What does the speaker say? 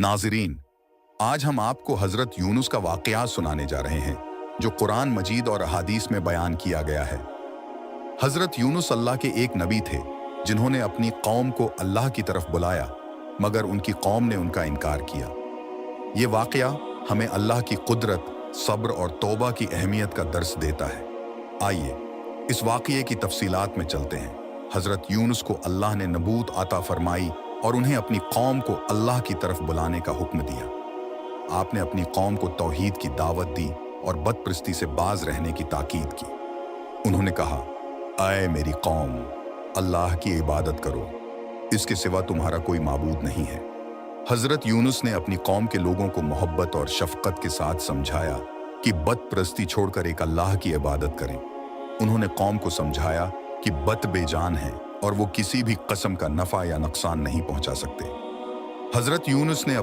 नाज़रीन, आज हम आपको हज़रत यूनुस का वाक़या सुनाने जा रहे हैं जो कुरान मजीद और अहादीस में बयान किया गया है। हज़रत यूनुस अल्लाह के एक नबी थे जिन्होंने अपनी कौम को अल्लाह की तरफ बुलाया, मगर उनकी कौम ने उनका इनकार किया। ये वाक़या हमें अल्लाह की कुदरत, सब्र और तौबा की अहमियत का दर्स देता है। आइए इस वाक़ये की तफसीलात में चलते हैं। हज़रत यूनुस को अल्लाह ने नबूत अता फरमाई और उन्हें अपनी कौम को अल्लाह की तरफ बुलाने का हुक्म दिया। आपने अपनी कौम को तौहीद की दावत दी और बदपरस्ती से बाज रहने की ताकीद की। उन्होंने कहा, ऐ मेरी कौम, अल्लाह की इबादत करो, इसके सिवा तुम्हारा कोई माबूद नहीं है। हज़रत यूनुस ने अपनी कौम के लोगों को मोहब्बत और शफ़क़त के साथ समझाया कि बदपरस्ती छोड़कर एक अल्लाह की इबादत करें। उन्होंने कौम को समझाया कि बत बेजान है और वो किसी भी कस्म का नफ़ा या नुकसान नहीं पहुंचा सकते। हज़रत यूनुस ने